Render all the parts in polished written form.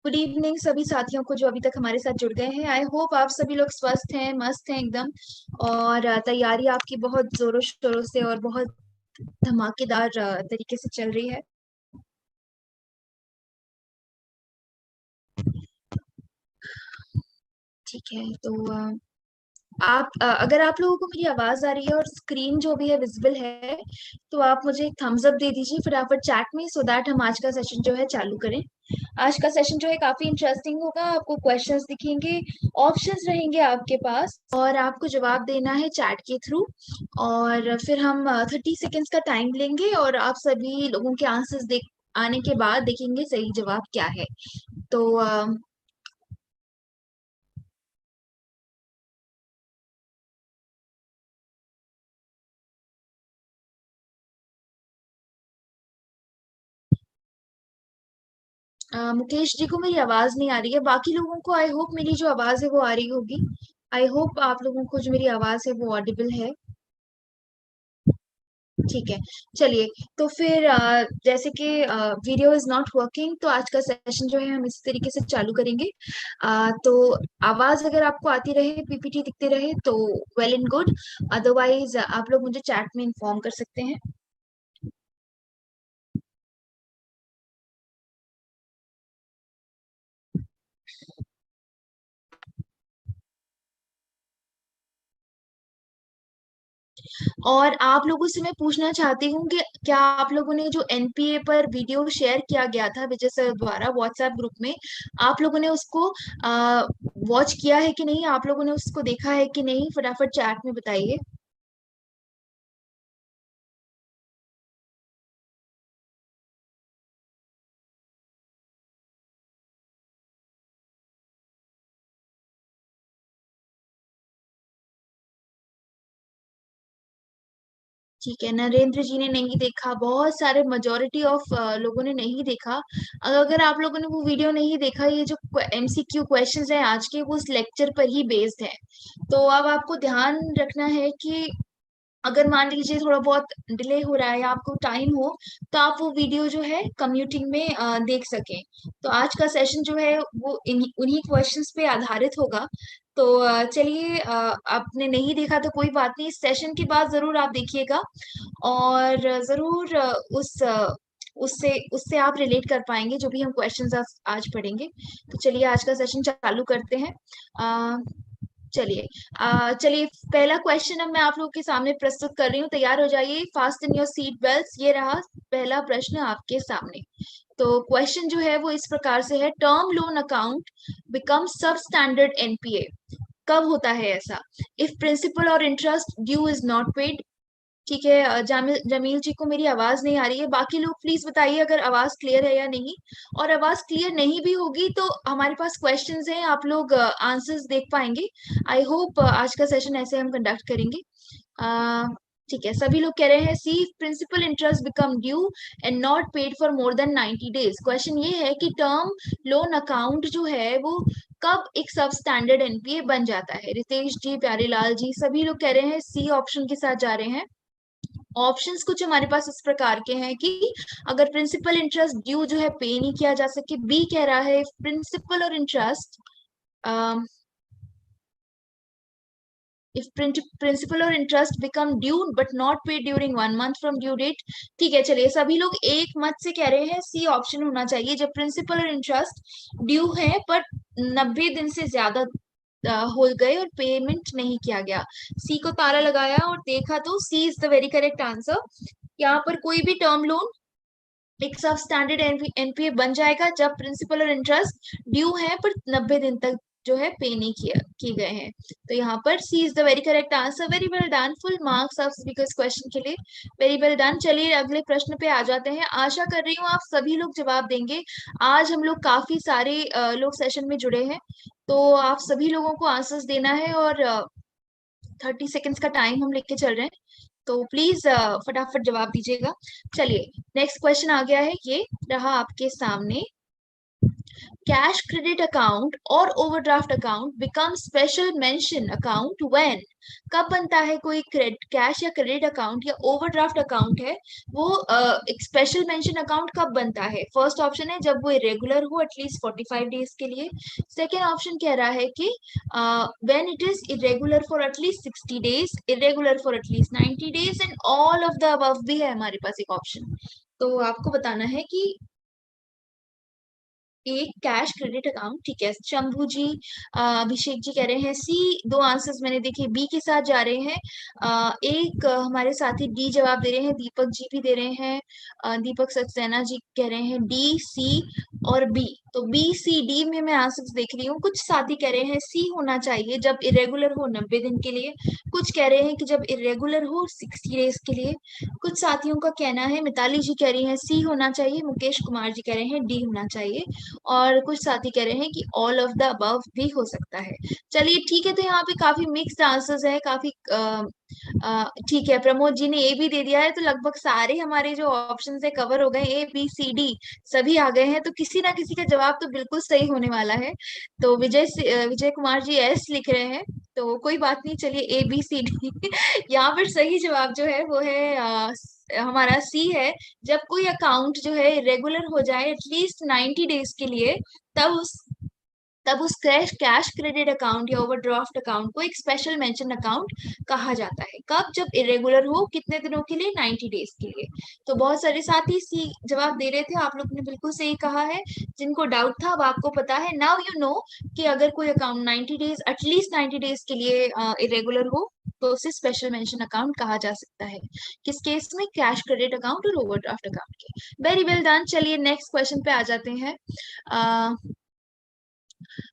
Good evening सभी साथियों को जो अभी तक हमारे साथ जुड़ गए हैं। आई होप आप सभी लोग स्वस्थ हैं, मस्त हैं एकदम। और तैयारी आपकी बहुत जोरों शोरों से और बहुत धमाकेदार तरीके से चल रही है। ठीक है, तो अगर आप लोगों को मेरी आवाज आ रही है और स्क्रीन जो भी है विजिबल है, तो आप मुझे एक थम्स अप दे दीजिए फटाफट चैट में, सो दैट हम आज का सेशन जो है चालू करें। आज का सेशन जो है काफी इंटरेस्टिंग होगा। आपको क्वेश्चंस दिखेंगे, ऑप्शंस रहेंगे आपके पास और आपको जवाब देना है चैट के थ्रू। और फिर हम 30 सेकेंड्स का टाइम लेंगे और आप सभी लोगों के आंसर्स देख आने के बाद देखेंगे सही जवाब क्या है। तो मुकेश जी को मेरी आवाज नहीं आ रही है, बाकी लोगों को आई होप मेरी जो आवाज है वो आ रही होगी। आई होप आप लोगों को जो मेरी आवाज है वो ऑडिबल है। ठीक है, चलिए। तो फिर जैसे कि वीडियो इज नॉट वर्किंग, तो आज का सेशन जो है हम इसी तरीके से चालू करेंगे। तो आवाज अगर आपको आती रहे, पीपीटी दिखते रहे तो वेल एंड गुड। अदरवाइज आप लोग मुझे चैट में इन्फॉर्म कर सकते हैं। और आप लोगों से मैं पूछना चाहती हूँ कि क्या आप लोगों ने जो एनपीए पर वीडियो शेयर किया गया था विजय सर द्वारा व्हाट्सएप ग्रुप में, आप लोगों ने उसको वॉच किया है कि नहीं, आप लोगों ने उसको देखा है कि नहीं, फटाफट चैट में बताइए। ठीक है, नरेंद्र जी ने नहीं देखा, बहुत सारे मेजोरिटी ऑफ लोगों ने नहीं देखा। अगर आप लोगों ने वो वीडियो नहीं देखा, ये जो एमसीक्यू क्वेश्चंस हैं आज के, वो उस लेक्चर पर ही बेस्ड है। तो अब आपको ध्यान रखना है कि अगर मान लीजिए थोड़ा बहुत डिले हो रहा है या आपको टाइम हो, तो आप वो वीडियो जो है कम्यूटिंग में देख सकें। तो आज का सेशन जो है वो उन्हीं क्वेश्चंस पे आधारित होगा। तो चलिए, आपने नहीं देखा तो कोई बात नहीं, इस सेशन के बाद जरूर आप देखिएगा और जरूर उससे उससे आप रिलेट कर पाएंगे जो भी हम क्वेश्चंस आज पढ़ेंगे। तो चलिए आज का सेशन चालू करते हैं। अ, चलिए, चलिए, पहला क्वेश्चन अब मैं आप लोगों के सामने प्रस्तुत कर रही हूँ। तैयार हो जाइए, फास्टन योर सीट बेल्ट्स। ये रहा पहला प्रश्न आपके सामने। तो क्वेश्चन जो है वो इस प्रकार से है, term loan account become sub standard NPA. कब होता है ऐसा? इफ प्रिंसिपल और interest due is not paid. ठीक है, जामिल जमील जी को मेरी आवाज नहीं आ रही है, बाकी लोग प्लीज बताइए अगर आवाज क्लियर है या नहीं। और आवाज क्लियर नहीं भी होगी तो हमारे पास क्वेश्चंस हैं, आप लोग आंसर्स देख पाएंगे। आई होप आज का सेशन ऐसे हम कंडक्ट करेंगे। अ, ठीक है, सभी लोग कह रहे हैं C principal interest become due and not paid for more than 90 days. Question ये है कि टर्म लोन अकाउंट जो है वो कब एक सब स्टैंडर्ड एनपीए बन जाता है। रितेश जी, प्यारेलाल जी, सभी लोग कह रहे हैं सी ऑप्शन के साथ जा रहे हैं। ऑप्शंस कुछ हमारे पास इस प्रकार के हैं कि अगर प्रिंसिपल इंटरेस्ट ड्यू जो है पे नहीं किया जा सके। बी कह रहा है प्रिंसिपल और इंटरेस्ट, इफ प्रिंसिपल और interest become due but not paid during 1 month from due date. ठीक है, चलिए, सभी लोग एक मत से कह रहे हैं सी ऑप्शन होना चाहिए, जब प्रिंसिपल और इंटरेस्ट ड्यू है पर 90 दिन से ज्यादा हो गए और पेमेंट नहीं किया गया। सी को ताला लगाया और देखा तो C is the very correct answer. यहाँ पर कोई भी टर्म लोन एक सब स्टैंडर्ड एनपीए बन जाएगा जब प्रिंसिपल और इंटरेस्ट ड्यू है पर 90 दिन तक जो है पे नहीं किए गए हैं। तो यहाँ पर C is the very correct answer. Very well done, full marks आप सभी को इस क्वेश्चन के लिए। Very well done. चलिए अगले प्रश्न पे आ जाते हैं। आशा कर रही हूँ आप सभी लोग जवाब देंगे। आज हम लोग काफी सारे लोग सेशन में जुड़े हैं, तो आप सभी लोगों को आंसर्स देना है और 30 सेकेंड्स का टाइम हम लेके चल रहे हैं। तो प्लीज फटाफट जवाब दीजिएगा। चलिए, नेक्स्ट क्वेश्चन आ गया है, ये रहा आपके सामने। कैश क्रेडिट अकाउंट और overdraft account become special mention account when, कब बनता है कोई कैश या क्रेडिट अकाउंट या ओवरड्राफ्ट अकाउंट है वो एक स्पेशल मेंशन अकाउंट कब बनता है? फर्स्ट ऑप्शन है जब वो इरेगुलर हो एटलीस्ट 45 डेज के लिए। सेकेंड ऑप्शन कह रहा है कि when it is irregular for at least 60 days, irregular for at least 90 days, and all of the above भी है हमारे पास एक ऑप्शन। तो आपको बताना है कि एक कैश क्रेडिट अकाउंट, ठीक है। शंभू जी, अभिषेक जी कह रहे हैं सी। दो आंसर्स मैंने देखे बी के साथ जा रहे हैं। एक हमारे साथी डी जवाब दे रहे हैं, दीपक जी भी दे रहे हैं। दीपक सक्सेना जी कह रहे हैं डी, सी और बी। तो बी सी डी में मैं आंसर्स देख रही हूँ। कुछ साथी कह रहे हैं सी होना चाहिए जब इरेगुलर हो 90 दिन के लिए। कुछ कह रहे हैं कि जब इरेगुलर हो 60 डेज के लिए। कुछ साथियों का कहना है, मिताली जी कह रही हैं सी होना चाहिए, मुकेश कुमार जी कह रहे हैं डी होना चाहिए, और कुछ साथी कह रहे हैं कि ऑल ऑफ द अबव भी हो सकता है। चलिए ठीक है, तो यहाँ पे काफी मिक्स्ड आंसर्स है, काफी ठीक है। प्रमोद जी ने ए भी दे दिया है, तो लगभग सारे हमारे जो ऑप्शंस है कवर हो गए, ए बी सी डी सभी आ गए हैं, तो किसी ना किसी का जवाब तो बिल्कुल सही होने वाला है। तो विजय कुमार जी एस लिख रहे हैं, तो कोई बात नहीं, चलिए ए बी सी डी यहाँ पर सही जवाब जो है वो है हमारा सी है। जब कोई अकाउंट जो है रेगुलर हो जाए एटलीस्ट 90 डेज के लिए, तब उस कैश कैश क्रेडिट अकाउंट या ओवरड्राफ्ट अकाउंट को एक स्पेशल मेंशन अकाउंट कहा जाता है। कब? जब इरेगुलर हो, कितने दिनों के लिए? 90 डेज के लिए। तो बहुत सारे साथी सी जवाब दे रहे थे, आप लोग ने बिल्कुल सही कहा है। जिनको डाउट था अब आपको पता है, नाउ यू नो कि अगर कोई अकाउंट 90 डेज, एटलीस्ट 90 डेज के लिए इरेगुलर हो, तो उसे स्पेशल मेंशन अकाउंट कहा जा सकता है। किस केस में? कैश क्रेडिट अकाउंट और ओवरड्राफ्ट अकाउंट के। Very well done. चलिए नेक्स्ट क्वेश्चन पे आ जाते हैं।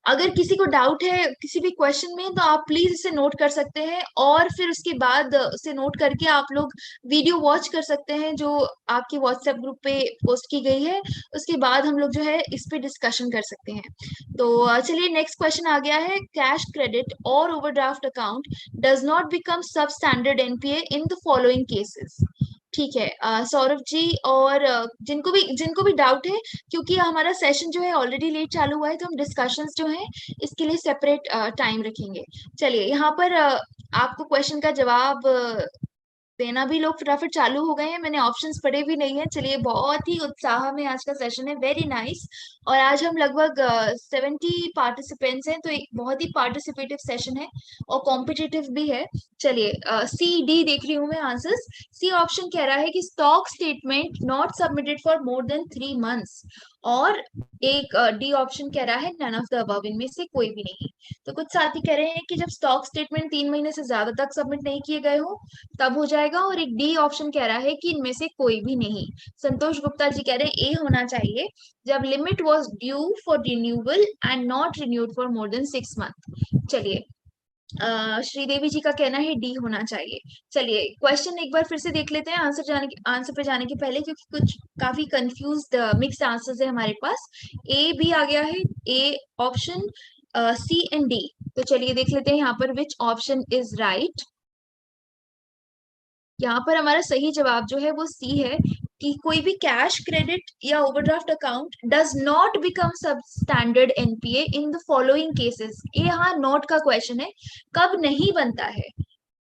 अगर किसी को डाउट है किसी भी क्वेश्चन में, तो आप प्लीज इसे नोट कर सकते हैं, और फिर उसके बाद उसे नोट करके आप लोग वीडियो वॉच कर सकते हैं जो आपके व्हाट्सएप ग्रुप पे पोस्ट की गई है। उसके बाद हम लोग जो है इस पे डिस्कशन कर सकते हैं। तो चलिए नेक्स्ट क्वेश्चन आ गया है, कैश क्रेडिट और overdraft account does not become sub standard NPA in the following cases. ठीक है, सौरभ जी और जिनको भी डाउट है, क्योंकि हमारा सेशन जो है ऑलरेडी लेट चालू हुआ है, तो हम डिस्कशंस जो है इसके लिए सेपरेट टाइम रखेंगे। चलिए यहाँ पर आपको क्वेश्चन का जवाब देना भी लोग फटाफट चालू हो गए हैं, मैंने ऑप्शंस पढ़े भी नहीं है। चलिए, बहुत ही उत्साह में आज का सेशन है, वेरी नाइस। और आज हम लगभग 70 पार्टिसिपेंट्स हैं, तो एक बहुत ही पार्टिसिपेटिव सेशन है और कॉम्पिटिटिव भी है। चलिए सी डी देख रही हूँ मैं आंसर्स। सी ऑप्शन कह रहा है कि stock statement not submitted for more then 3 months, और एक डी ऑप्शन कह रहा है नन ऑफ द अबव, इनमें से कोई भी नहीं। तो कुछ साथी कह रहे हैं कि जब स्टॉक स्टेटमेंट 3 महीने से ज्यादा तक सबमिट नहीं किए गए हो तब हो जाएगा, और एक डी ऑप्शन कह रहा है कि इनमें से कोई भी नहीं। संतोष गुप्ता जी कह रहे हैं ए होना चाहिए, जब limit was due for renewal and not renewed for more then 6 month. चलिए श्रीदेवी जी का कहना है डी होना चाहिए। चलिए क्वेश्चन एक बार फिर से देख लेते हैं आंसर पे जाने के पहले, क्योंकि कुछ काफी कंफ्यूज्ड मिक्स आंसर्स है हमारे पास। ए बी आ गया है, A option, C and D. तो चलिए देख लेते हैं यहाँ पर विच ऑप्शन इज राइट। यहाँ पर हमारा सही जवाब जो है वो सी है, कि कोई भी कैश क्रेडिट या overdraft account does not become sub standard NPA in the following cases. ये यहाँ नॉट का क्वेश्चन है, कब नहीं बनता है?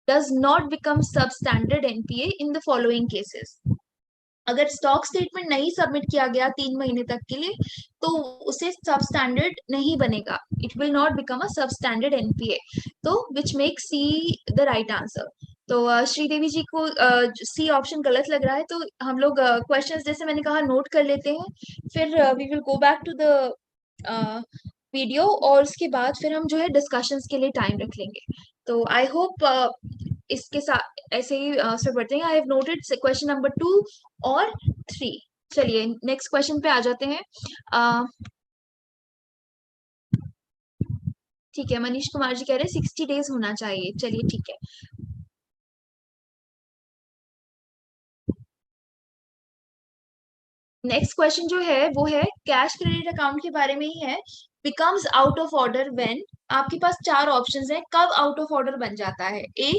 Does not become sub standard NPA in the following cases. अगर स्टॉक स्टेटमेंट नहीं सबमिट किया गया 3 महीने तक के लिए, तो उसे सब स्टैंडर्ड नहीं बनेगा, it will not become a sub standard NPA. तो which make see the right answer. तो श्रीदेवी जी को सी ऑप्शन गलत लग रहा है, तो हम लोग क्वेश्चंस जैसे मैंने कहा नोट कर लेते हैं, फिर we will go back to the video, और उसके बाद फिर हम जो है डिस्कशंस के लिए टाइम रख लेंगे। तो आई होप इसके साथ ऐसे ही से बढ़ते हैं। I have noted question number 2 और 3। चलिए नेक्स्ट क्वेश्चन पे आ जाते हैं। ठीक है, मनीष कुमार जी कह रहे हैं 60 डेज होना चाहिए। चलिए ठीक है, नेक्स्ट क्वेश्चन जो है वो है कैश क्रेडिट अकाउंट के बारे में ही है। Becomes out of order when, आपके पास 4 ऑप्शंस हैं, कब आउट ऑफ ऑर्डर बन जाता है? ए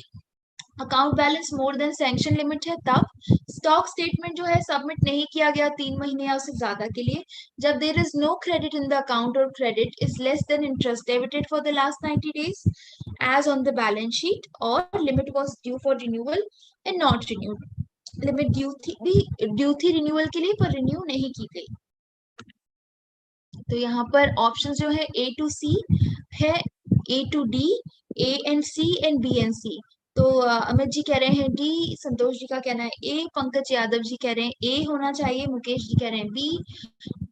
अकाउंट बैलेंस मोर देन सैंक्शन लिमिट है तब, स्टॉक स्टेटमेंट जो है सबमिट नहीं किया गया 3 महीने या उससे ज्यादा के लिए, जब there is no credit in the account और credit is less than interest debited for the last 90 days as on the balance sheet, और limit was due for renewal and not renewed. Limit due थी renewal के लिए पर renew नहीं की गई। तो यहाँ पर ऑप्शन जो है ए टू सी है, A to D, A and C and B and C. तो अमित जी कह रहे हैं डी, संतोष जी का कहना है ए, पंकज यादव जी कह रहे हैं ए होना चाहिए, मुकेश जी कह रहे हैं बी,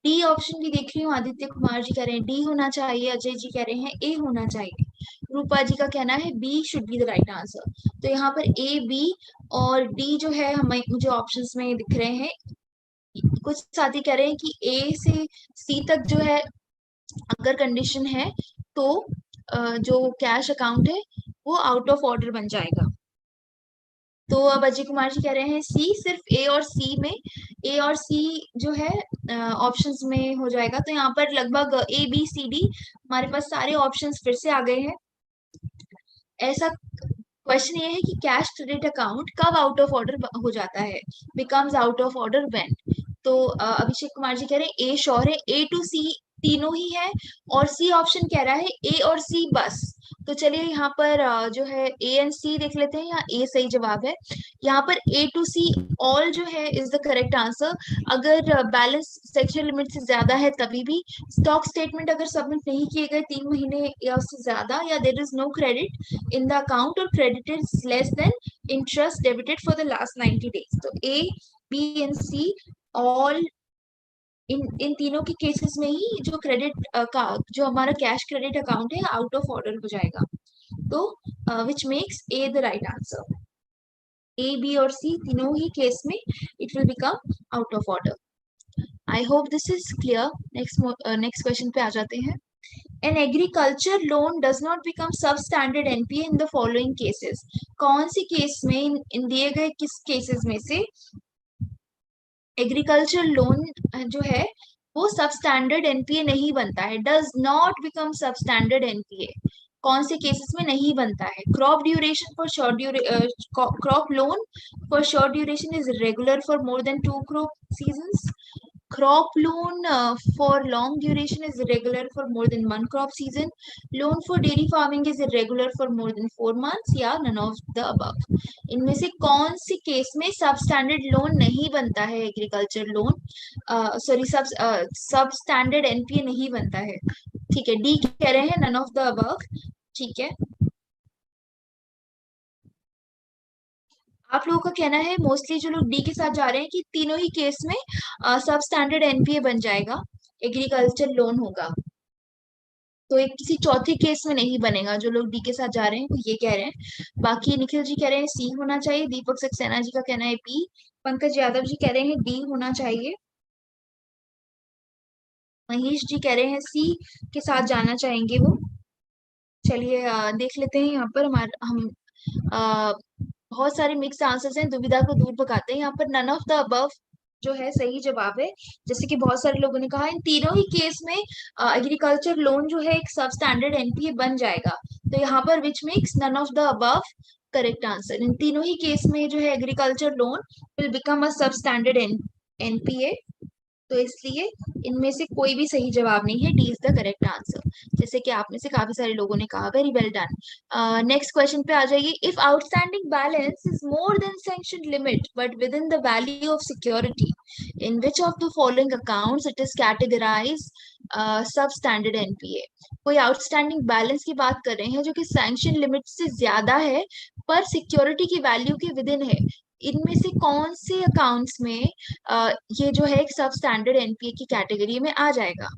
डी ऑप्शन भी देख रही हूँ, आदित्य कुमार जी कह रहे हैं डी होना चाहिए, अजय जी कह रहे हैं ए होना चाहिए, रूपा जी का कहना है B should be the right answer. तो यहाँ पर ए, बी और डी जो है हमें मुझे ऑप्शंस में दिख रहे हैं। कुछ साथी कह रहे हैं कि ए से सी तक जो है अगर कंडीशन है तो जो कैश अकाउंट है वो आउट ऑफ ऑर्डर बन जाएगा। तो अब अजय कुमार जी कह रहे हैं सी, सिर्फ ए और सी में, ए और सी जो है ऑप्शंस में हो जाएगा। तो यहाँ पर लगभग ए बी सी डी हमारे पास सारे ऑप्शंस फिर से आ गए हैं। ऐसा क्वेश्चन ये है कि कैश क्रेडिट अकाउंट कब आउट ऑफ ऑर्डर हो जाता है, becomes out of order when. तो अभिषेक कुमार जी कह रहे हैं ए श्योर है, ए टू सी तीनों ही है, और सी ऑप्शन कह रहा है ए और सी बस। तो चलिए यहाँ पर जो है ए एंड सी देख लेते हैं, यहाँ ए सही जवाब है। यहाँ पर ए टू सी ऑल जो है इज द करेक्ट आंसर। अगर बैलेंस सेक्शन लिमिट से ज्यादा है तभी भी, स्टॉक स्टेटमेंट अगर सबमिट नहीं किए गए 3 महीने या उससे ज्यादा, या there is no credit in the account और credit is less than interest debited for the last 90 days। तो A, B and C all, इन तीनों के केसेस में ही जो क्रेडिट का जो हमारा कैश क्रेडिट अकाउंट है आउट ऑफ ऑर्डर हो जाएगा। तो which makes a the right answer. A, B और सी तीनों ही केस में it will become out of order. I hope this is clear. Next question पे आ जाते हैं। An agriculture loan does not become substandard NPA in the following cases। कौन सी case में इन दिए गए किस केसेस में से एग्रीकल्चर लोन जो है वो सब स्टैंडर्ड एनपीए नहीं बनता है, does not become sub standard NPA. कौन से केसेस में नहीं बनता है? Crop duration for short crop loan for short duration is regular for more then 2 crop seasons। Crop loan for long duration is irregular for more than 1 crop season. Loan for dairy farming is irregular for more than 4 months, या none of the above। इनमें से कौन सी case में सब standard loan नहीं बनता है? Agriculture loan sorry सब स्टैंडर्ड एनपीए नहीं बनता है। ठीक है, डी कह रहे हैं नन ऑफ द अबव। ठीक है, आप लोगों का कहना है मोस्टली जो लोग डी के साथ जा रहे हैं कि तीनों ही केस में सब स्टैंडर्ड एनपीए बन जाएगा, एग्रीकल्चर लोन होगा। तो एक किसी चौथे केस में नहीं बनेगा। जो लोग डी के साथ जा रहे हैं वो ये कह रहे हैं। बाकी निखिल जी कह रहे हैं सी होना चाहिए, दीपक सक्सेना जी का कहना है बी, पंकज यादव जी कह रहे हैं डी होना चाहिए, महेश जी कह रहे हैं सी के साथ जाना चाहेंगे वो। चलिए देख लेते हैं यहाँ पर हमारे हम अ, बहुत सारे मिक्स आंसर्स हैं, दुविधा को दूर भगाते हैं। यहाँ पर नन ऑफ द अबव जो है सही जवाब है। जैसे कि बहुत सारे लोगों ने कहा इन तीनों ही केस में एग्रीकल्चर लोन जो है एक सब स्टैंडर्ड एनपीए बन जाएगा। तो यहाँ पर which makes none of the above correct answer. इन तीनों ही केस में जो है agriculture loan will become a sub standard NPA. तो इसलिए इनमें से कोई भी सही जवाब नहीं है, D is the correct answer, जैसे कि आप में से काफी सारे लोगों ने कहा। Very well done. Next question पे आ जाइए। If outstanding balance is more than sanction limit but within the value of security, in which of the following accounts it is categorise सब स्टैंडर्ड एनपीए। कोई outstanding balance की बात कर रहे हैं जो कि सैंक्शन लिमिट से ज्यादा है पर सिक्योरिटी की वैल्यू के विद इन है। इनमें से कौन से अकाउंट्स में ये जो है एक सब स्टैंडर्ड एनपीए की कैटेगरी में आ जाएगा?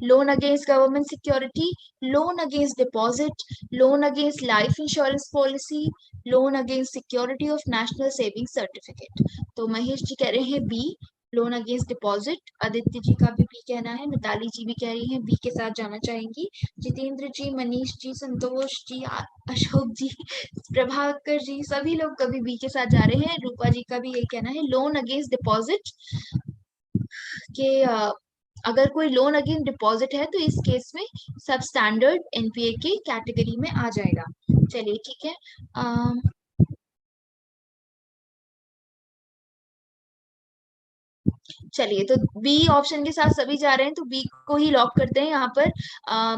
Loan against government security, loan against deposit, loan against life insurance policy, loan against security of national saving certificate. तो महेश जी कह रहे हैं B, loan against deposit. Aditya ji का भी बी कहना है, मिताली जी भी कह रही हैं बी के साथ जाना चाहेंगी, जितेंद्र जी, मनीष जी, संतोष जी, अशोक जी, प्रभाकर जी, सभी लोग कभी बी के साथ जा रहे हैं। रूपा जी का भी ये कहना है लोन अगेंस्ट डिपॉजिट के अगर कोई लोन अगेंस्ट डिपॉजिट है तो इस केस में सब स्टैंडर्ड एनपीए की कैटेगरी में आ जाएगा। चलिए ठीक है। चलिए, तो बी ऑप्शन के साथ सभी जा रहे हैं, तो बी को ही लॉक करते हैं यहाँ पर।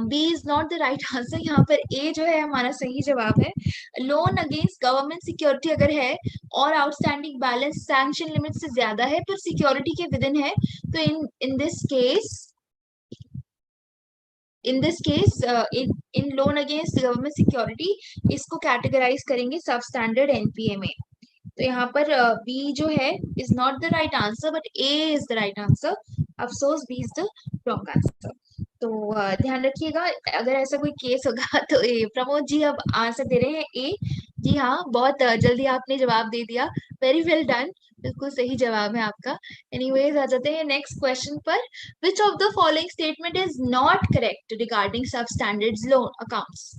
B is not the right answer. यहाँ पर ए जो है हमारा सही जवाब है। लोन अगेंस्ट गवर्नमेंट सिक्योरिटी अगर है और आउटस्टैंडिंग बैलेंस सैंक्शन लिमिट से ज्यादा है पर सिक्योरिटी के विद इन है, तो in this case in loan against government security इसको कैटेगराइज करेंगे सब स्टैंडर्ड एनपीए में। तो यहाँ पर बी जो है is not the right answer but A is the right answer. अफसोस B is the wrong answer. तो ध्यान रखिएगा, अगर ऐसा कोई केस होगा तो ए प्रमोद जी अब आंसर दे रहे हैं ए। जी हाँ, बहुत जल्दी आपने जवाब दे दिया। वेरी वेल डन, बिल्कुल सही जवाब है आपका। एनीवेज, आ जाते हैं नेक्स्ट क्वेश्चन पर। विच of the following statement is not correct regarding सब स्टैंडर्ड्स लोन अकाउंट्स?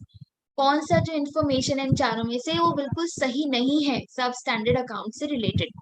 कौन सा जो इन्फॉर्मेशन है इन चारों में से वो बिल्कुल सही नहीं है सब स्टैंडर्ड अकाउंट से रिलेटेड?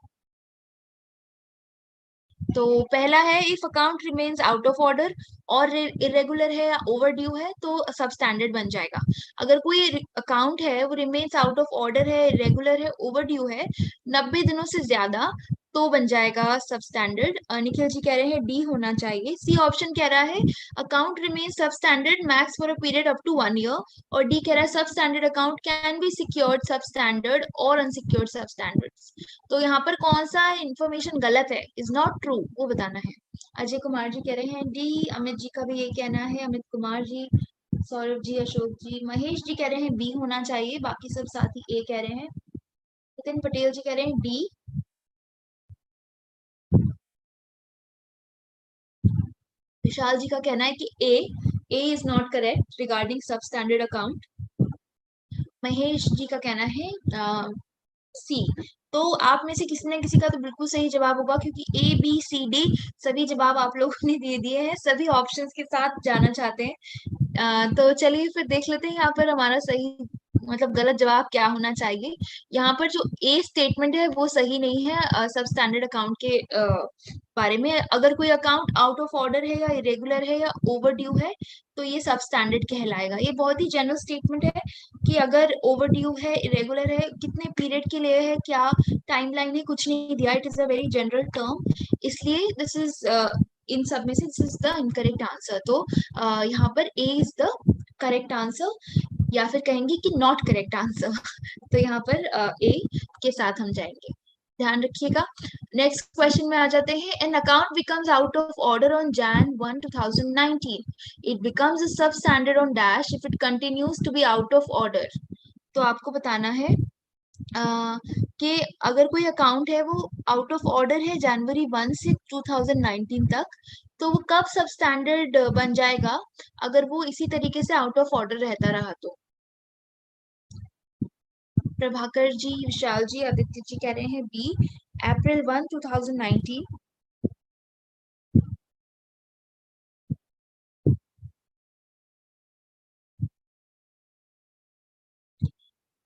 तो पहला है, if account remains out of order और इरेगुलर है या ओवर ड्यू है तो सब स्टैंडर्ड बन जाएगा। अगर कोई अकाउंट है वो रिमेन्स आउट ऑफ ऑर्डर है, इरेगुलर है, ओवर ड्यू है 90 दिनों से ज्यादा, तो बन जाएगा सब स्टैंडर्ड। निखिल जी कह रहे हैं डी होना चाहिए। सी ऑप्शन कह रहा है account remain substandard max for a period up to 1 year, और डी कह रहा है substandard account can be secured substandard और अनसिक्योर्ड सब स्टैंडर्ड। तो यहाँ पर कौन सा इंफॉर्मेशन गलत है, इज नॉट ट्रू, वो बताना है। अजय कुमार जी कह रहे हैं डी, अमित जी का भी यही कहना है, अमित कुमार जी, सौरभ जी, अशोक जी, महेश जी कह रहे हैं बी होना चाहिए, बाकी सब साथी ए कह रहे हैं। नितिन पटेल जी कह रहे हैं डी। विशाल जी का कहना है कि ए इज नॉट करेक्ट रिगार्डिंग सब स्टैंडर्ड अकाउंट। महेश जी का कहना है सी। तो आप में से किसी न किसी का तो बिल्कुल सही जवाब होगा, क्योंकि ए बी सी डी सभी जवाब आप लोगों ने दे दिए हैं, सभी ऑप्शंस के साथ जाना चाहते हैं। तो चलिए फिर देख लेते हैं यहाँ पर हमारा सही मतलब गलत जवाब क्या होना चाहिए। यहाँ पर जो ए स्टेटमेंट है वो सही नहीं है सब स्टैंडर्ड अकाउंट के बारे में। अगर कोई अकाउंट आउट ऑफ ऑर्डर है या इरेगुलर है या ओवर ड्यू है तो ये सब स्टैंडर्ड कहलाएगा। ये बहुत ही जनरल स्टेटमेंट है कि अगर ओवर ड्यू है, इरेगुलर है, कितने पीरियड के लिए है, क्या टाइमलाइन है, कुछ नहीं दिया। It is a very general term, इसलिए दिस इज इन सब में से this is the incorrect answer. तो यहाँ पर ए इज द करेक्ट आंसर, या फिर कहेंगे कि नॉट करेक्ट आंसर। तो यहाँ पर ए के साथ हम जाएंगे, ध्यान रखिएगा। नेक्स्ट क्वेश्चन में आ जाते हैं। An account becomes out of order on Jan 1, 2019, it becomes a sub standard on dash if it continues to be out of order. तो आपको बताना है कि अगर कोई अकाउंट है वो आउट ऑफ ऑर्डर है January 1 से 2019 तक, तो वो कब सब स्टैंडर्ड बन जाएगा अगर वो इसी तरीके से आउट ऑफ ऑर्डर रहता रहा तो? प्रभाकर जी, विशाल जी, आदित्य जी कह रहे हैं बी, April 1, 2019।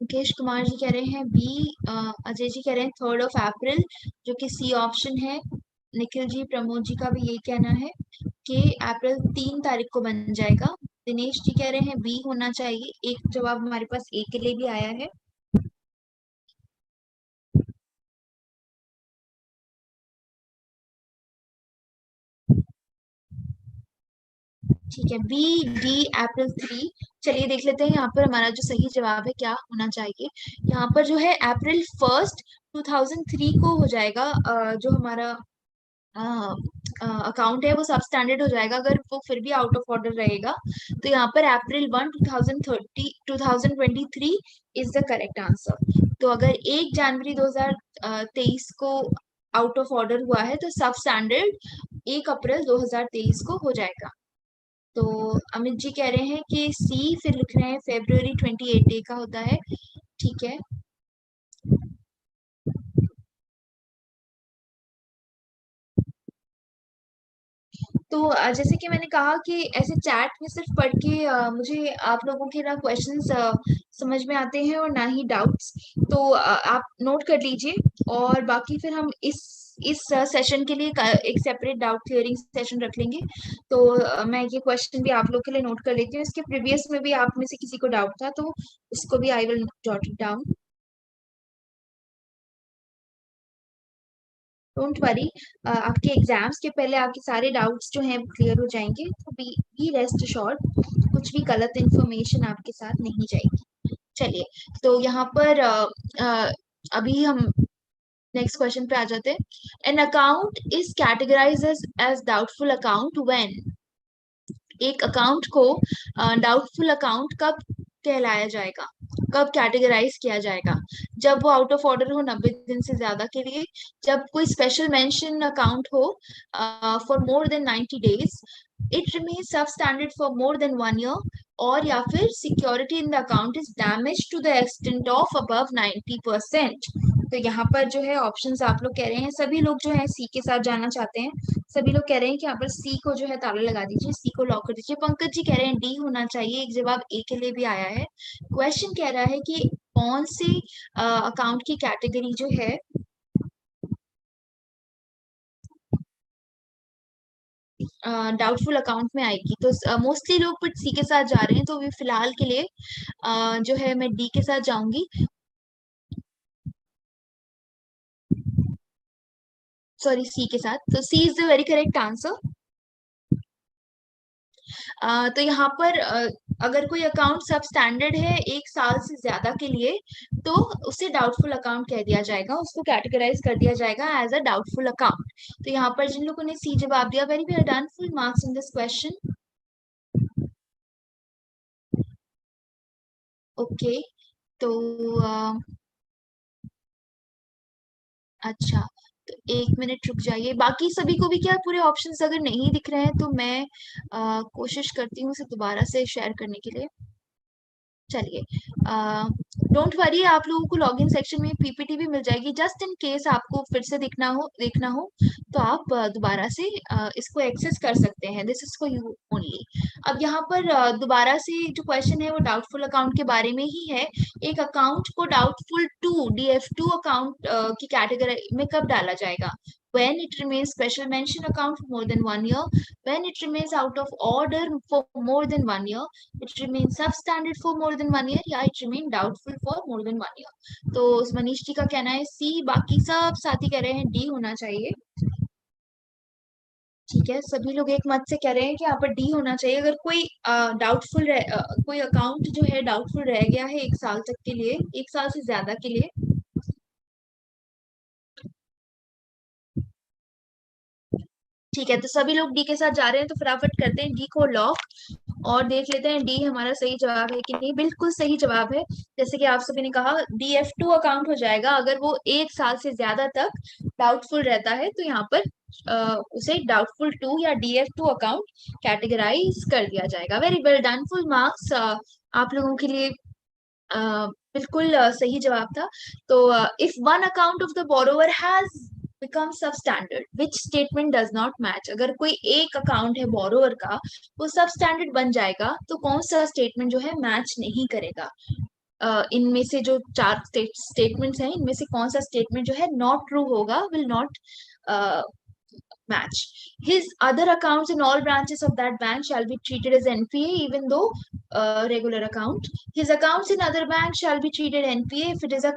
मुकेश कुमार जी कह रहे हैं बी। अजय जी कह रहे हैं 3 अप्रैल, जो कि सी ऑप्शन है। निखिल जी, प्रमोद जी का भी यही कहना है कि अप्रैल 3 तारीख को बन जाएगा। दिनेश जी कह रहे हैं बी होना चाहिए। एक जवाब हमारे पास ए के लिए भी आया है। ठीक है, बी डी April 3। चलिए देख लेते हैं यहाँ पर हमारा जो सही जवाब है क्या होना चाहिए। यहाँ पर जो है April 1, 2003 को हो जाएगा। जो हमारा अकाउंट है वो सब स्टैंडर्ड हो जाएगा अगर वो फिर भी आउट ऑफ ऑर्डर रहेगा। तो यहाँ पर April 1, 2023 is the correct answer. तो अगर 1 जनवरी 2023 को आउट ऑफ ऑर्डर हुआ है तो सब स्टैंडर्ड 1 अप्रैल 2023 को हो जाएगा। तो अमित जी कह रहे हैं कि सी, फिर लिख रहे हैं February 28 डे का होता है। ठीक है, तो जैसे कि मैंने कहा कि ऐसे चैट में सिर्फ पढ़ के मुझे आप लोगों के ना क्वेश्चंस समझ में आते हैं और ना ही डाउट्स। तो आप नोट कर लीजिए, और बाकी फिर हम इस सेशन के लिए एक सेपरेट डाउट क्लियरिंग सेशन रख लेंगे। तो मैं ये क्वेश्चन भी आप लोग के लिए नोट कर लेती हूँ। इसके प्रीवियस में भी आप में से किसी को डाउट था तो उसको भी I will jot it down. Don't worry, आपके एग्जाम्स के पहले आपके सारे डाउट्स जो हैं क्लियर हो जाएंगे, तो बी रेस्ट अश्योर्ड, कुछ भी गलत इन्फॉर्मेशन आपके साथ नहीं जाएगी। चलिए, तो यहाँ पर अभी हम नेक्स्ट क्वेश्चन पे आ जाते हैं। An account is categorise as doubtful account when, एक अकाउंट को डाउटफुल अकाउंट कब कहलाया जाएगा, कब कैटेगराइज किया जाएगा? जब वो आउट ऑफ ऑर्डर हो 90 दिन से ज्यादा के लिए, जब कोई स्पेशल मेंशन अकाउंट हो for more than 90 days, it remains sub standard for more than 1 year, और या फिर security in the account is damage to the extent of above 90%। तो यहाँ पर जो है ऑप्शंस आप लोग कह रहे हैं, सभी लोग जो है सी के साथ जाना चाहते हैं, सभी लोग कह रहे हैं कि यहाँ पर सी को जो है ताला लगा दीजिए, सी को लॉक कर दीजिए। पंकज जी कह रहे हैं डी होना चाहिए, एक जवाब ए के लिए भी आया है। क्वेश्चन कह रहा है कि कौन से अकाउंट की कैटेगरी जो है डाउटफुल अकाउंट में आएगी, तो मोस्टली लोग बट सी के साथ जा रहे हैं, तो अभी फिलहाल के लिए जो है मैं डी के साथ जाऊंगी, सॉरी सी के साथ। तो C is the very correct answer. तो यहाँ पर अगर कोई अकाउंट सब स्टैंडर्ड है 1 साल से ज्यादा के लिए, तो उसे डाउटफुल अकाउंट कह दिया जाएगा, उसको कैटेगराइज कर दिया जाएगा एज अ डाउटफुल अकाउंट। तो यहाँ पर जिन लोगों ने सी जवाब दिया, very well done, full marks in this question. Okay, तो अच्छा, तो 1 मिनट रुक जाइए, बाकी सभी को भी क्या पूरे ऑप्शंस अगर नहीं दिख रहे हैं तो मैं कोशिश करती हूँ इसे दोबारा से शेयर करने के लिए। चलिए, डोंट वरी, आप लोगों को लॉगिन सेक्शन में पीपीटी भी मिल जाएगी, जस्ट इन केस आपको फिर से देखना हो तो आप दोबारा से इसको एक्सेस कर सकते हैं, this is for you only. अब यहाँ पर दोबारा से जो क्वेश्चन है वो डाउटफुल अकाउंट के बारे में ही है। एक अकाउंट को डाउटफुल टू, DF2 अकाउंट की कैटेगरी में कब डाला जाएगा? when it remains special mention account for more than 1 year, when it remains out of order for more than 1 year, it remains substandard for more than 1 year, या it remain doubtful for more than 1 year। तो मनीष जी का कहना है सी, बाकी सब साथी कह रहे हैं डी होना चाहिए। ठीक है, सभी लोग एक मत से कह रहे हैं कि यहाँ पर डी होना चाहिए। अगर कोई कोई अकाउंट जो है डाउटफुल रह गया है 1 साल तक के लिए, 1 साल से ज्यादा के लिए, ठीक है, तो सभी लोग डी के साथ जा रहे हैं, तो फटाफट करते हैं डी को लॉक और देख लेते हैं डी हमारा सही जवाब है कि नहीं। बिल्कुल सही जवाब है, जैसे कि आप सभी ने कहा, DF2 अकाउंट हो जाएगा अगर वो 1 साल से ज्यादा तक डाउटफुल रहता है, तो यहाँ पर उसे डाउटफुल 2 या DF2 अकाउंट कैटेगराइज कर दिया जाएगा। Very well done, full marks आप लोगों के लिए। बिल्कुल सही जवाब था। तो if one account of the borrower has become sub standard which statement does not match, अगर कोई एक अकाउंट है बोरोवर का वो सब स्टैंडर्ड बन जाएगा, तो कौन सा स्टेटमेंट जो है मैच नहीं करेगा? इनमें से जो 4 स्टेटमेंट्स हैं, इनमें से कौन सा स्टेटमेंट जो है नॉट ट्रू होगा, will not match? His other accounts in all branches of that bank shall be treated as NPA even though regular account. His accounts in other banks shall be treated NPA if it is a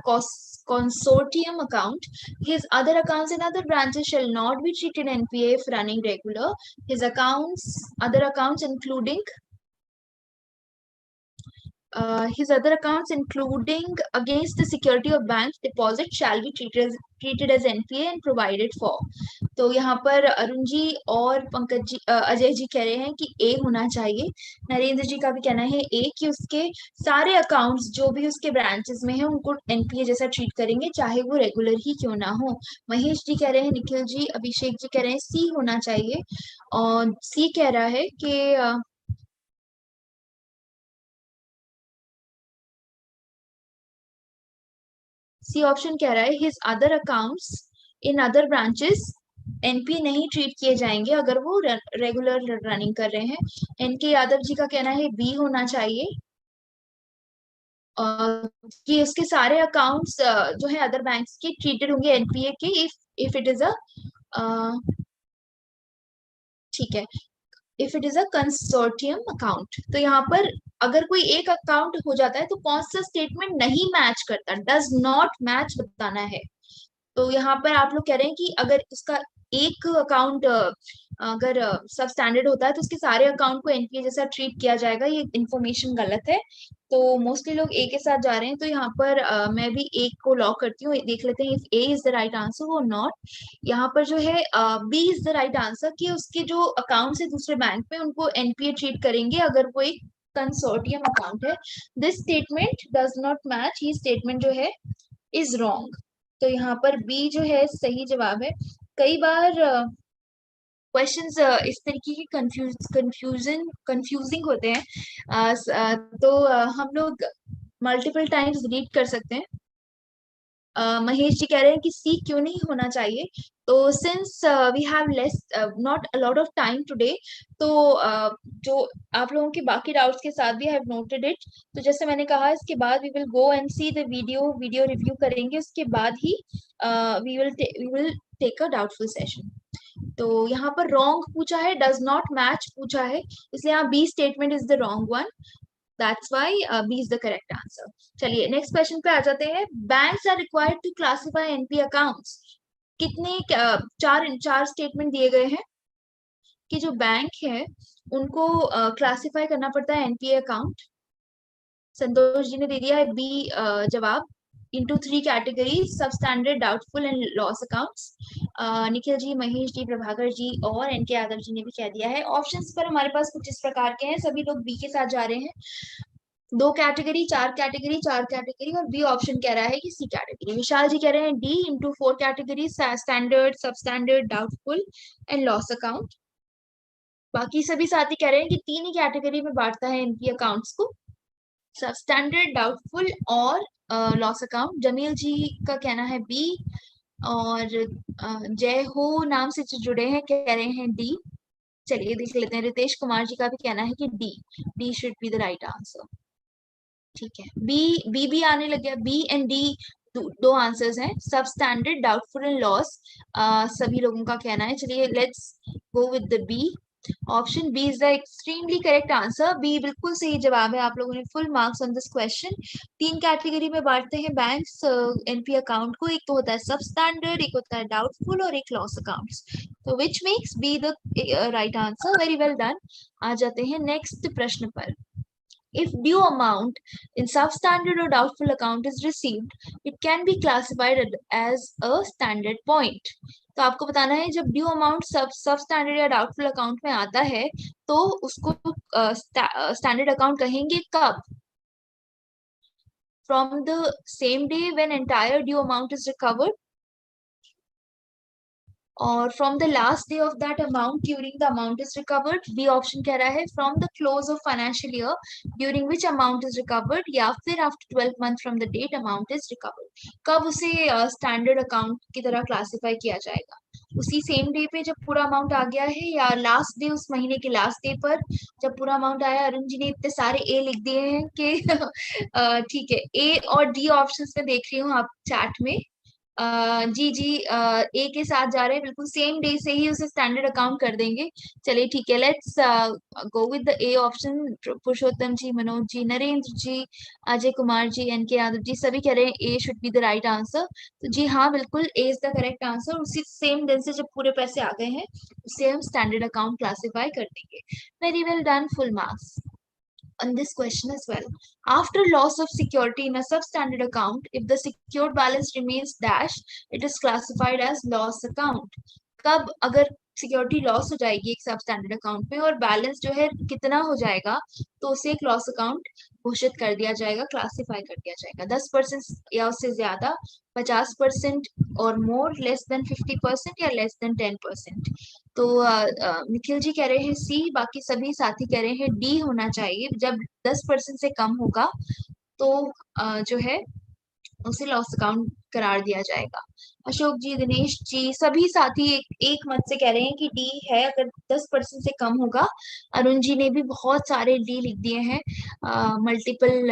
consortium account. His other accounts in other branches shall not be treated NPA if running regular. His other accounts including his other accounts including against the security of bank deposit shall be treated as NPA and provided for। तो यहाँ पर अरुण जी और पंकज जी, अजय जी कह रहे हैं कि ए होना चाहिए। नरेंद्र जी का भी कहना है ए, कि उसके सारे अकाउंट्स जो भी उसके ब्रांचेस में है उनको एनपीए जैसा ट्रीट करेंगे, चाहे वो रेगुलर ही क्यों ना हो। महेश जी कह रहे हैं, निखिल जी, अभिषेक जी कह रहे हैं सी होना चाहिए, और सी कह रहा है कि सी ऑप्शन कह रहा है his other accounts in other branches NP नहीं ट्रीट किए जाएंगे अगर वो रेगुलर रनिंग कर रहे हैं। एनके यादव जी का कहना है बी होना चाहिए, कि उसके सारे अकाउंट्स जो है अदर बैंक्स के ट्रीटेड होंगे एनपीए के, इफ इट इज अ ठीक है, if it is a consortium account. तो यहाँ पर अगर कोई एक अकाउंट हो जाता है तो कौन सा स्टेटमेंट नहीं मैच करता, डज नॉट मैच बताना है। तो यहाँ पर आप लोग कह रहे हैं कि अगर उसका एक अकाउंट अगर सब स्टैंडर्ड होता है तो उसके सारे अकाउंट को एनपीए जैसा ट्रीट किया जाएगा, ये इन्फॉर्मेशन गलत है। तो मोस्टली लोग ए के साथ जा रहे हैं, तो यहाँ पर मैं भी ए को लॉक करती हूँ। देख लेते हैं if A is the right answer और नॉट। यहाँ पर जो है B is the right answer, कि उसके जो अकाउंट है दूसरे बैंक में उनको एनपीए ट्रीट करेंगे अगर वो एक कंसोर्टियम अकाउंट है। This statement does not match, ये स्टेटमेंट जो है इज रॉन्ग। तो यहाँ पर बी जो है सही जवाब है। कई बार क्वेश्चंस इस तरीके के कंफ्यूजिंग होते हैं, तो हम लोग मल्टीपल टाइम्स रीड कर सकते हैं। महेश जी कह रहे हैं कि सी क्यों नहीं होना चाहिए। तो since we have less not a lot of time today, तो जो आप लोगों के बाकी डाउट्स के साथ भी आई हैव नोटेड इट। तो जैसे मैंने कहा, इसके बाद we will go and see the video review करेंगे, उसके बाद ही we will take a doubtful session. तो यहाँ पर रॉन्ग पूछा है, डज नॉट मैच पूछा है, इसलिए यहाँ B statement is the wrong one. That's why B is the correct answer. चलिए नेक्स्ट क्वेश्चन पे आ जाते हैं। Banks are required to classify NP accounts. कितने चार चार स्टेटमेंट दिए गए हैं कि जो बैंक है उनको क्लासिफाई करना पड़ता है एनपीए अकाउंट। संतोष जी ने दे दिया है बी जवाब, into three categories: substandard, doubtful and loss accounts। Nikhil ji, Mahesh ji, Prabhakar ji और एनके यादव जी ने भी कह दिया है। ऑप्शंस पर हमारे पास कुछ इस प्रकार के हैं, सभी लोग बी के साथ जा रहे हैं। दो कैटेगरी, चार कैटेगरी, चार कैटेगरी, और बी ऑप्शन कह रहा है कि सी कैटेगरी। विशाल जी कह रहे हैं D into four category: standard, sub standard, doubtful and loss account. बाकी सभी साथी कह रहे हैं कि तीन ही कैटेगरी में बांटता है इनकी अकाउंट्स को: सब स्टैंडर्ड, डाउटफुल और लॉस अकाउंट। जमील जी का कहना है बी, और जय हो नाम से जो जुड़े हैं कह रहे हैं डी। चलिए देख लेते हैं, रितेश कुमार जी का भी कहना है कि D, D should be the right answer. ठीक है, बी बी भी आने लग गया। बी एंड डी दो आंसर्स हैं, सब स्टैंडर्ड, डाउटफुल एंड लॉस, सभी लोगों का कहना है। चलिए let's go with the B. Option B is the extremely correct answer. B बिल्कुल सही जवाब है। आप लोगों ने full marks on this question. तीन कैटेगरी में बांटते हैं बैंक्स एनपी अकाउंट को, एक तो होता है सब स्टैंडर्ड, एक होता है डाउटफुल और एक लॉस अकाउंट्स। तो which makes B the right answer. Very well done. आ जाते हैं नेक्स्ट प्रश्न पर। If due amount in substandard or doubtful account is received, it can be classified as a standard point। तो आपको बताना है जब ड्यू अमाउंट सब स्टैंडर्ड या डाउटफुल अकाउंट में आता है तो उसको स्टैंडर्ड अकाउंट कहेंगे कब? From the same day when entire due amount is recovered, और from the last day of that amount during the amount is recovered. B option कह रहा है from the close of financial year during which amount is recovered, या फिर after 12 month from the date amount is recovered. कब उसे standard account की तरह classify किया जाएगा? उसी सेम डे पे जब पूरा अमाउंट आ गया है, या लास्ट डे, उस महीने के लास्ट डे पर जब पूरा अमाउंट आया? अरुण जी ने इतने सारे ए लिख दिए हैं कि ठीक है, ए और डी ऑप्शंस में देख रही हूँ आप चैट में। जी जी, ए के साथ जा रहे हैं, बिल्कुल सेम डे से ही उसे स्टैंडर्ड अकाउंट कर देंगे। चलिए ठीक है, let's go with the A option. Purushottam ji, Manoj ji, Narendra ji, Ajay Kumar ji, NK Yadav ji, सभी कह रहे हैं A should be the right answer. तो जी हाँ, बिल्कुल A is the correct answer. उसी सेम दिन से जब पूरे पैसे आ गए हैं उसे हम स्टैंडर्ड अकाउंट क्लासिफाई कर देंगे। Very well done, full marks on this question as well. After loss of security in a substandard account, if the secured balance remains dash, it is classified as loss account। कब अगर security loss हो जाएगी एक सब standard account में और balance जो है कितना हो जाएगा, तो उसे एक लॉस अकाउंट घोषित कर दिया जाएगा, क्लासिफाई कर दिया जाएगा। 10% या उससे ज्यादा, 50% और मोर, लेस देन 50% या लेस देन 10%। तो निखिल जी कह रहे हैं सी, बाकी सभी साथी कह रहे हैं डी होना चाहिए। जब 10% से कम होगा तो जो है उसे लॉस अकाउंट करार दिया जाएगा। अशोक जी, दिनेश जी, सभी साथी एक मत से कह रहे हैं कि डी है अगर 10% से कम होगा। अरुण जी ने भी बहुत सारे डी लिख दिए हैं, multiple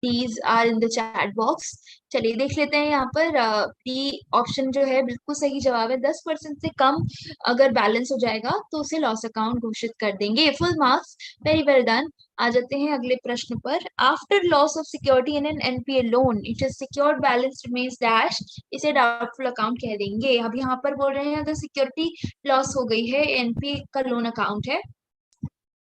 These are in the chat box. चलिए देख लेते हैं यहाँ पर डी ऑप्शन जो है बिल्कुल सही जवाब है। 10% से कम अगर बैलेंस हो जाएगा तो उसे लॉस अकाउंट घोषित कर देंगे। Full marks, very well done. आ जाते हैं अगले प्रश्न पर। After loss of security in an NPA loan it is secured balance remains dash, इसे डाउटफुल अकाउंट कह देंगे। अब यहाँ पर बोल रहे हैं अगर सिक्योरिटी लॉस हो गई है, एनपीए का लोन अकाउंट है,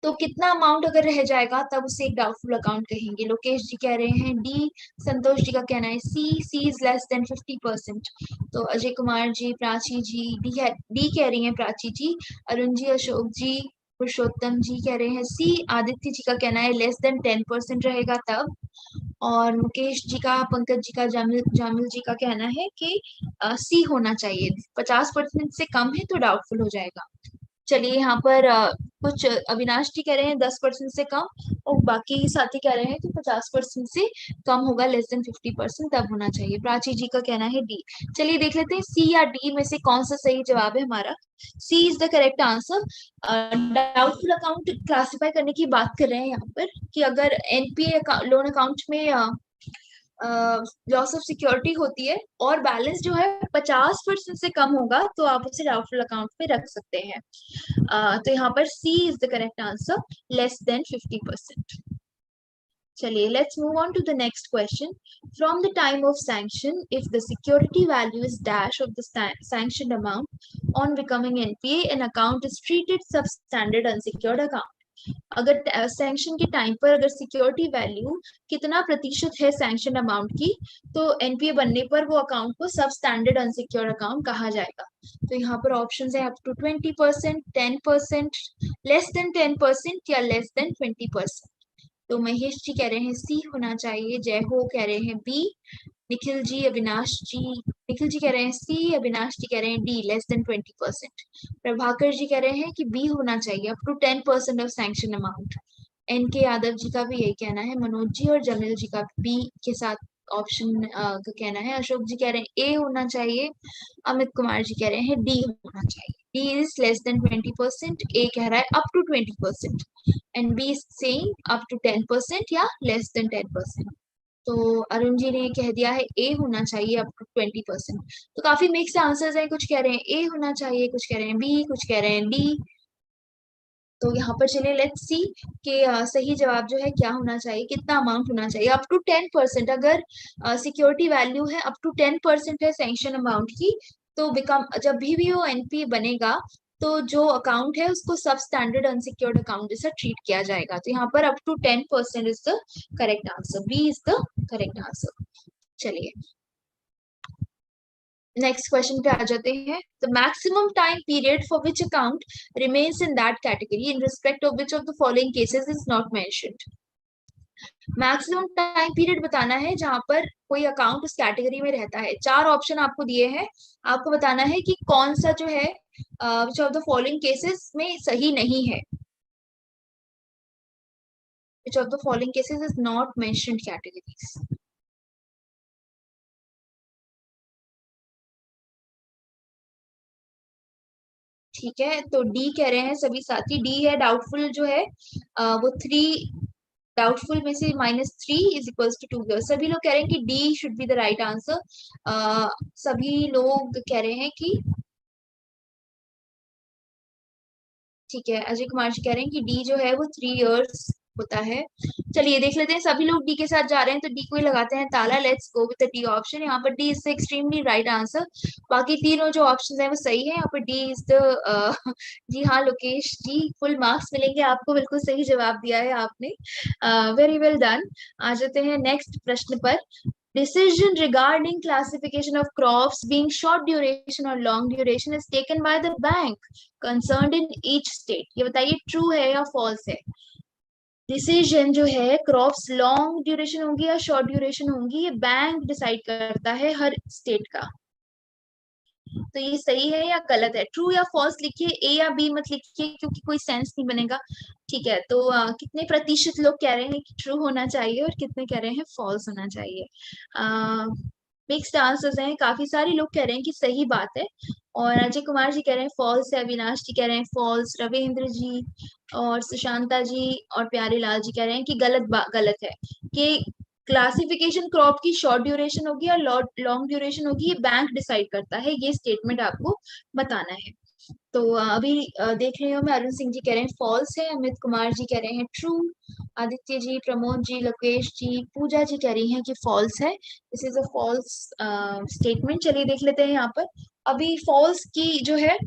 तो कितना अमाउंट अगर रह जाएगा तब उसे एक डाउटफुल अकाउंट कहेंगे। लोकेश जी कह रहे हैं डी, संतोष जी का कहना है सी इज लेस देन 50%। तो अजय कुमार जी, प्राची जी डी कह रही हैं प्राची जी, अरुण जी, अशोक जी, पुरुषोत्तम जी कह रहे हैं सी, आदित्य जी का कहना है लेस देन 10% रहेगा तब, और मुकेश जी का, पंकज जी का, जामिल जामिल जी का कहना है कि सी होना चाहिए, 50% से कम है तो डाउटफुल हो जाएगा। चलिए यहाँ पर कुछ अविनाश जी कह रहे हैं 10% से कम, और बाकी साथी कह रहे हैं कि 50% से कम होगा, लेस देन 50% तब होना चाहिए। प्राची जी का कहना है डी। चलिए देख लेते हैं सी या डी में से कौन सा सही जवाब है हमारा। C is the correct answer. Doubtful account classify करने की बात कर रहे हैं यहाँ पर कि अगर एनपीए लोन अकाउंट में लॉस ऑफ सिक्योरिटी होती है और बैलेंस जो है 50% से कम होगा तो आप उसे डाउटफुल अकाउंट पे रख सकते हैं। तो यहाँ पर C is the correct answer, less than 50%। चलिए let's move on to the next question. From the time of sanction if the security value is dash of the sanction amount on becoming NPA an account is treated sub standard unsecured account. अगर sanction के time पर अगर security value कितना प्रतिशत है sanction amount की, तो NPA बनने पर वो अकाउंट को सब स्टैंडर्ड अनसिक्योर्ड अकाउंट कहा जाएगा। तो यहाँ पर ऑप्शन है अप टू 20%, 10%, लेस देन 10% या लेस देन 20%। तो महेश जी कह रहे हैं सी होना चाहिए, जय हो कह रहे हैं बी, निखिल जी, अविनाश जी, निखिल जी कह रहे हैं सी, अविनाश जी कह रहे हैं D, less than 20%। Prabhakar ji कह रहे हैं कि बी होना चाहिए, up to 10% of sanction amount. N K Yadav जी का भी यही कहना है, मनोज जी और जमील जी का बी के साथ ऑप्शन का कहना है। अशोक जी कह रहे हैं ए होना चाहिए, अमित कुमार जी कह रहे हैं डी होना चाहिए, D is less than 20%, A कह रहा है up to 20% and B is saying up to 10% या लेस देन 10%। तो अरुण जी ने कह दिया है ए होना चाहिए अप टू 20%। तो काफी मिक्स आंसर्स हैं, कुछ कह रहे हैं ए होना चाहिए, कुछ कह रहे हैं बी, कुछ कह रहे हैं डी। तो यहाँ पर चलिए लेट्स सी कि सही जवाब जो है क्या होना चाहिए, कितना अमाउंट होना चाहिए। अप टू 10%, अगर सिक्योरिटी वैल्यू है अप टू 10% है सैंक्शन अमाउंट की, तो बिकम जब भी वो एनपी बनेगा तो जो अकाउंट है उसको सब स्टैंडर्ड अनसिक्योर्ड अकाउंट जैसा ट्रीट किया जाएगा। तो यहाँ पर up to 10% is the correct answer, B is the correct answer. चलिए नेक्स्ट क्वेश्चन पे आ जाते हैं। The maximum time period for which account remains in that category in respect of which of the following cases is not mentioned. Maximum time period बताना है जहां पर कोई अकाउंट उस कैटेगरी में रहता है। चार ऑप्शन आपको दिए हैं, आपको बताना है कि कौन सा जो है विच ऑफ द फॉलोइंग केसेस में सही नहीं है, विच of the following cases is not mentioned categories. ठीक है, तो डी कह रहे हैं सभी साथी, डी है डाउटफुल जो है वो 3, डाउटफुल में से -3 इज इक्वल्स टू 2। सभी लोग कह रहे हैं कि D should be the right answer. सभी लोग कह रहे हैं कि ठीक है, अजय कुमार जी कह रहे हैं कि डी जो है वो 3 इयर्स होता है। चलिए देख लेते हैं, सभी लोग डी के साथ जा रहे हैं तो डी को ही लगाते हैं ताला। Let's go with the D option. यहाँ पर D is extremely right answer. बाकी तीनों जो ऑप्शन है वो सही है। यहाँ पर डी इज द जी हाँ लोकेश जी, फुल मार्क्स मिलेंगे आपको, बिल्कुल सही जवाब दिया है आपने, वेरी वेल डन। आ जाते हैं नेक्स्ट प्रश्न पर। Decision regarding classification of crops being short duration or long duration is taken by the bank concerned in each state। ये बताइए ट्रू है या फॉल्स है। डिसीजन जो है क्रॉप्स लॉन्ग ड्यूरेशन होंगी या शॉर्ट ड्यूरेशन होंगी, ये बैंक डिसाइड करता है हर स्टेट का। तो ये सही है या गलत है, ट्रू या फॉल्स लिखिए, ए या बी मत लिखिए क्योंकि कोई सेंस नहीं बनेगा। ठीक है, तो कितने प्रतिशत लोग कह रहे हैं कि ट्रू होना चाहिए और कितने कह रहे हैं फॉल्स होना चाहिए। मिक्स्ड आंसर्स हैं, काफी सारे लोग कह रहे हैं कि सही बात है, और अजय कुमार जी कह रहे हैं फॉल्स है, अविनाश जी कह रहे हैं फॉल्स, रविंद्र जी और सुशांता जी और प्यारे लाल जी कह रहे हैं कि गलत है कि क्लासिफिकेशन क्रॉप की शॉर्ट ड्यूरेशन होगी या लॉन्ग ड्यूरेशन होगी, ये बैंक डिसाइड करता है, ये स्टेटमेंट आपको बताना है। तो अभी देख रही हूँ मैं, अरुण सिंह जी कह रहे हैं फॉल्स है, अमित कुमार जी कह रहे हैं ट्रू, आदित्य जी, प्रमोद जी, लोकेश जी, पूजा जी कह रही हैं कि फॉल्स है, this is a false statement. चलिए देख लेते हैं यहाँ पर। अभी फॉल्स की जो है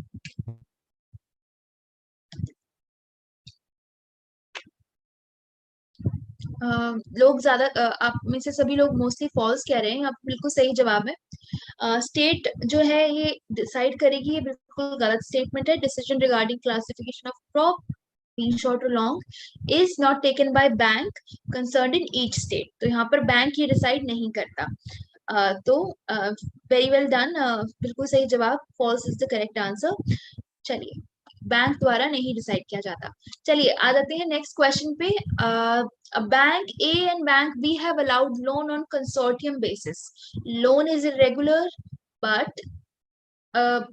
लोग ज्यादा आप में से सभी लोग मोस्टली फॉल्स कह रहे हैं, आप बिल्कुल सही जवाब है। स्टेट जो है ये डिसाइड करेगी, ये बिल्कुल गलत स्टेटमेंट है। Decision regarding classification of crop being short और long is not taken by bank concerned in each state. तो यहाँ पर बैंक ये डिसाइड नहीं करता। तो वेरी वेल डन, बिल्कुल सही जवाब, false is the correct answer. चलिए, बैंक द्वारा नहीं डिसाइड किया जाता। चलिए आ जाते हैं नेक्स्ट क्वेश्चन पे। Bank A and bank B have allowed loan on consortium basis. Loan is irregular but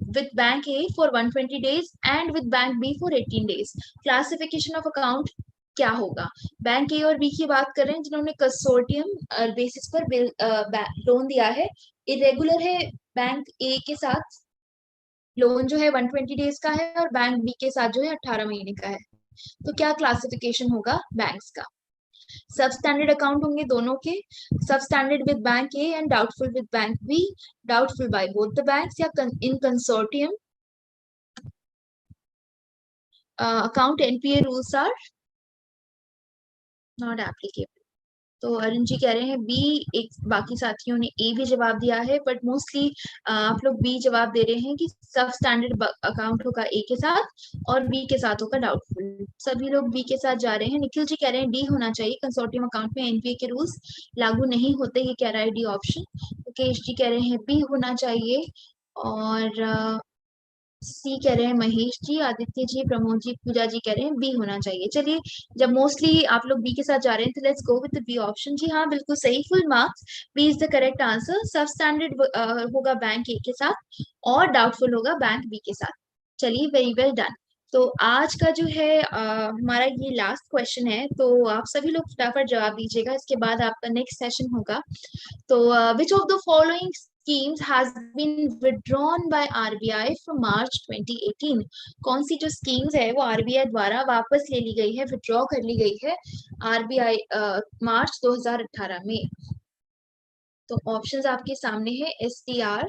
with bank A for 120 days and with bank B for 18 days. Classification of account क्या होगा? Bank ए और B की बात कर रहे हैं जिन्होंने consortium basis पर लोन दिया है, इरेगुलर है बैंक ए के साथ, लोन जो है 120 डेज का है, और बैंक बी के साथ जो है 18 महीने का है। तो क्या क्लासिफिकेशन होगा बैंक्स का? सब स्टैंडर्ड अकाउंट होंगे दोनों के, sub standard with bank A and doubtful with bank B, doubtful by both the banks, या in consortium account NPA rules are not applicable. तो अरुण जी कह रहे हैं बी, एक बाकी साथियों ने ए भी जवाब दिया है, बट मोस्टली आप लोग बी जवाब दे रहे हैं कि सब स्टैंडर्ड अकाउंट होगा ए के साथ और बी के साथ होगा डाउटफुल। सभी लोग बी के साथ जा रहे हैं। निखिल जी कह रहे हैं डी होना चाहिए, कंसोर्टियम अकाउंट में एनपीए के रूल्स लागू नहीं होते, ये कह रहा है डी ऑप्शन। मुकेश जी कह रहे हैं बी होना चाहिए, और सी कह रहे हैं महेश जी, आदित्य जी, प्रमोद जी, पूजा जी कह रहे हैं बी होना चाहिए। चलिए, जब मोस्टली आप लोग बी के साथ जा रहे हैं तो let's go with the B option. जी हाँ, बिल्कुल सही, full marks, B is the correct answer. Sub standard होगा बैंक ए के साथ और डाउटफुल होगा बैंक बी के साथ। चलिए, वेरी वेल डन। तो आज का जो है हमारा ये लास्ट क्वेश्चन है, तो आप सभी लोग फटाफट जवाब दीजिएगा, इसके बाद आपका नेक्स्ट सेशन होगा। तो which of the following schemes has been withdrawn by RBI from March 2018? कौन सी जो स्कीम्स है वो आरबीआई द्वारा वापस ले ली गई है, विड्रॉ कर ली गई है आरबीआई मार्च 2018 में? तो ऑप्शंस आपके सामने है, एस टी आर,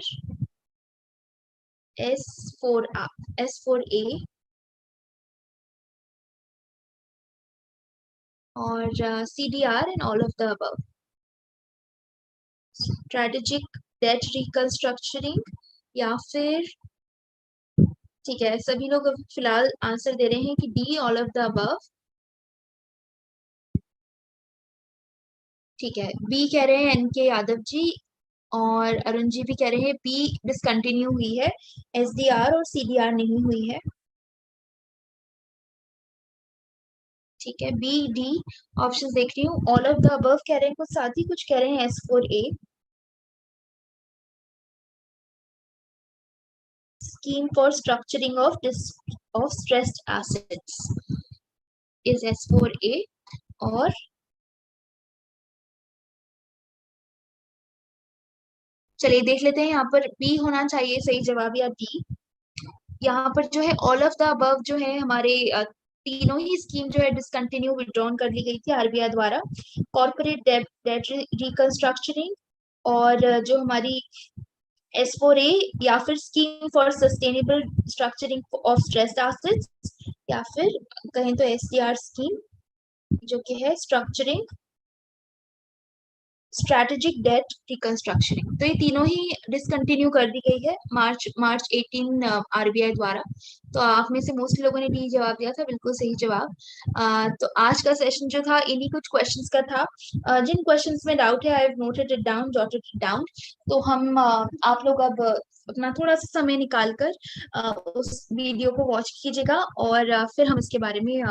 S4A और CDR and all of the above. Strategic debt restructuring या फिर, ठीक है, सभी लोग फिलहाल आंसर दे रहे हैं कि D, all of the above. ठीक है, बी कह रहे हैं एनके यादव जी, और अरुण जी भी कह रहे हैं बी डिसकंटिन्यू हुई है, एसडीआर और सीडीआर नहीं हुई है। ठीक है, बी डी ऑप्शन देख रही हूँ, ऑल ऑफ द अबव कह रहे हैं कुछ साथी, कुछ कह रहे हैं S4A। Scheme for structuring of stressed assets is S4A। और चलिए देख लेते हैं, यहाँ पर बी होना चाहिए सही जवाब या डी। यहाँ पर जो है ऑल ऑफ द अबव जो है हमारे तीनों ही स्कीम जो है डिसकंटिन्यू विड्रॉन कर ली गई थी आरबीआई द्वारा। कॉर्पोरेट डेट रिकंस्ट्रक्चरिंग, और जो हमारी S4A, या फिर scheme for sustainable structuring of stressed assets, या फिर कहें तो एसडीआर स्कीम जो कि है स्ट्रक्चरिंग स्ट्रैटेजिक डेट रिकंस्ट्रक्शनिंग। तो ये तीनों ही डिसकंटिन्यू कर दी गई है मार्च मार्च 18 आरबीआई द्वारा। तो आप में से मोस्टली लोगों ने डी जवाब दिया था, बिल्कुल सही जवाब। तो आज का सेशन जो था इन्हीं कुछ क्वेश्चंस का था। जिन क्वेश्चंस में डाउट है I have noted it down, jotted it down. तो हम आप लोग अब अपना थोड़ा सा समय निकाल कर उस वीडियो को वॉच कीजिएगा, और फिर हम इसके बारे में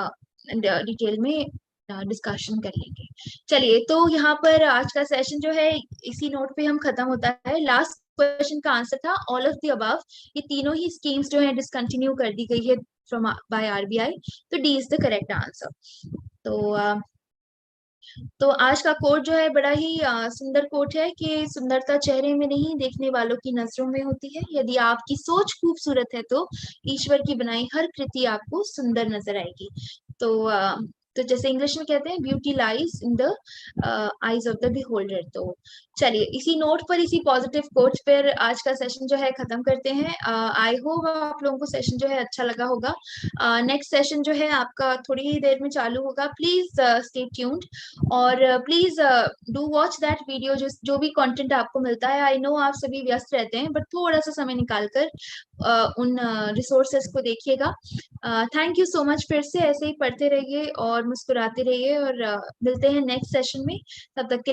डिटेल में डिस्कशन कर लेंगे। चलिए, तो यहाँ पर आज का सेशन जो है इसी नोट पे हम खत्म होता है। लास्ट क्वेश्चन का आंसर था ऑल ऑफ द अबव, ये तीनों ही स्कीम्स जो है डिसकंटिन्यू कर दी गई है फ्रॉम बाय आरबीआई। तो D is the correct answer. तो तो आज का कोट जो है बड़ा ही सुंदर कोट है कि सुंदरता चेहरे में नहीं, देखने वालों की नजरों में होती है। यदि आपकी सोच खूबसूरत है तो ईश्वर की बनाई हर कृति आपको सुंदर नजर आएगी। तो तो जैसे इंग्लिश में कहते हैं, beauty lies in the eyes of the beholder. तो चलिए, इसी नोट पर, इसी पॉजिटिव कोट पर आज का सेशन जो है खत्म करते हैं। आई होप आप लोगों को सेशन जो है अच्छा लगा होगा। नेक्स्ट सेशन जो है आपका थोड़ी ही देर में चालू होगा। प्लीज स्टे ट्यून्ड, और please do watch that video. जो भी कंटेंट आपको मिलता है, आई नो आप सभी व्यस्त रहते हैं, बट थोड़ा सा समय निकाल कर उन रिसोर्सेस को देखिएगा। Thank you so much. फिर से ऐसे ही पढ़ते रहिए और मुस्कुराते रहिए, और मिलते हैं नेक्स्ट सेशन में। तब तक के लिए